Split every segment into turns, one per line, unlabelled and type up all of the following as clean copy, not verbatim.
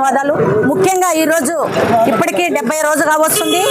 ధన్యవాదాలు. ముఖ్యంగా ఈరోజు ఇప్పటికీ 70 రోజుగా వస్తుంది.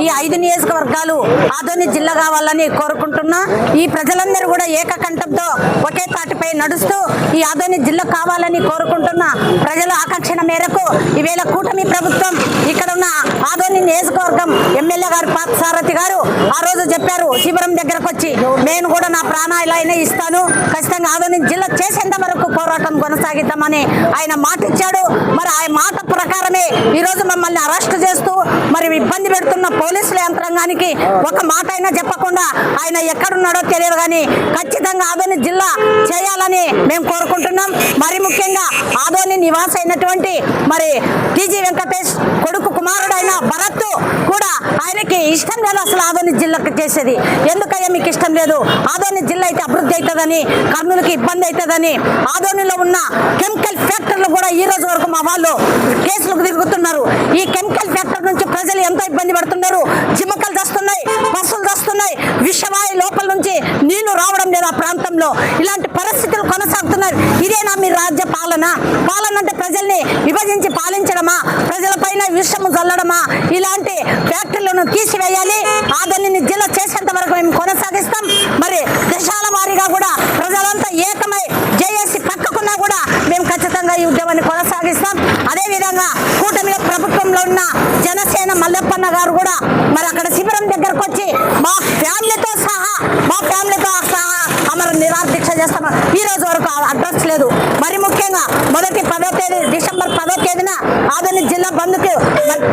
ఈ 5 నియోజకవర్గాలు ఆదోని జిల్లా కావాలని కోరుకుంటున్నా. ఈ ప్రజలందరూ కూడా ఏకకంఠంతో ఒకే తాటిపై నడుస్తూ ఈ ఆదోని జిల్లా కావాలని కోరుకుంటున్నా. ప్రజల ఆకాంక్షణ మేరకు ఈవేళ కూటమి ప్రభుత్వం ఇక్కడ ఉన్న ఆదోని నియోజకవర్గం ఎమ్మెల్యే గారు పార్థసారథి గారు ఆ రోజు చెప్పారు, శిబిరం దగ్గరకు వచ్చి నేను కూడా నా ప్రాణాలైనా ఇస్తాను, ఖచ్చితంగా ఆదోని జిల్లా చేసేంత వరకు పోరాటం కొనసాగిద్దామని ఆయన మాట ఇచ్చాడు. మరి ఆ మాట ప్రకారమే ఈరోజు మమ్మల్ని అరెస్ట్ చేస్తూ మరి ఇబ్బంది పెడుతున్న పోలీసుల యంత్రాంగానికి ఒక మాట అయినా చెప్పకుండా ఆయన ఎక్కడున్నాడో తెలియదు, కానీ ఖచ్చితంగా ఆదోని జిల్లా చేయాలని మేము కోరుకుంటున్నాం. మరి ముఖ్యంగా ఆదోని నివాస అయినటువంటి మరి టీజీ వెంకటేష్ కొడుకు కుమారుడైన భరత్ కూడా ఆయనకి ఇష్టం లేదు అసలు ఆదోని జిల్లాకు చేసేది. ఎందుకయ్యా మీకు ఇష్టం లేదు? ఆదోని జిల్లా అయితే అభివృద్ధి అవుతుందని, కర్నూలుకి ఇబ్బంది అవుతుందని, ఆదోనిలో ఉన్న కెమికల్ ఫ్యాక్టరీలు కూడా ఈ రోజు వరకు మా వాళ్ళు కేసులకు తిరుగుతున్నారు. ఈ కెమికల్ ఫ్యాక్టరీ నుంచి ప్రజలు ఎంతో ఇబ్బంది పడుతున్నారు. జిమ్మకలు దస్తున్నాయి, పశువులు దస్తున్నాయి, విషవాయు లోపల నుంచి నీళ్లు రావడం లేదు ఆ ప్రాంతంలో. ఇలాంటి పరిస్థితులు కొనసాగుతున్నారు. ఇదేనా మీ రాజ్య పాలన? పాలన అంటే ప్రజల్ని విభజించి పాలించడమా? ప్రజలపైన విషము చల్లడమా? ఇలాంటి ఫ్యాక్టరీలను తీసివేయాలి. ఆదోని జిల్లా చేసేంత వరకు మేము కొనసాగిస్తాం. మరి దశాల వారీగా కూడా ప్రజలంతా ఏకమై జేఏసీ పక్కకున్నా కూడా మేము ఖచ్చితంగా ఈ ఉద్యమాన్ని కొనసాగిస్తాం. అదేవిధంగా కూటమిలో ప్రభుత్వంలో ఉన్న జనసేన మల్లెప్పన్న గారు కూడా మరి అక్కడ శిబిరం దగ్గరకు వచ్చి మా ఫ్యామిలీతో సహా అమర నిరాదీక్ష చేస్తాము. ఈ రోజు వరకు అడ్రస్ లేదు. మరి ముఖ్యంగా మొదటి 10వ తేదీ డిసెంబర్ 10వ తేదీన ఆదోని జిల్లా బంద్కు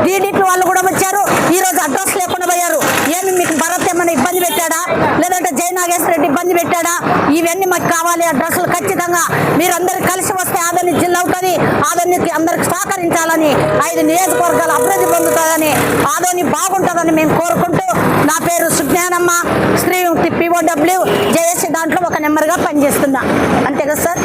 టీడీపీ వాళ్ళు కూడా వచ్చారు. ఈ రోజు అడ్రస్ లేకుండా పోయారు. ఏమి మీకు భరత్ ఏమైనా ఇబ్బంది పెట్టాడా, లేదంటే జై నాగేశ్వర రెడ్డి ఇబ్బంది పెట్టాడా? ఇవన్నీ మాకు కావాలి అడ్రస్లు. ఖచ్చితంగా మీరందరూ కలిసి వస్తే ఆదోని జిల్లా అవుతుంది. ఆదోనికి అందరికి సహకరించాలని, 5 నియోజకవర్గాలు అభివృద్ధి పొందుతుందని, ఆదోని బాగుంటుందని మేము కోరుకుంటూ, నా పేరు సుజ్ఞానమ్మ, శ్రీ POW జేఏసీ దాంట్లో ఒక నెంబర్గా పనిచేస్తున్నా. అంతే కదా సార్?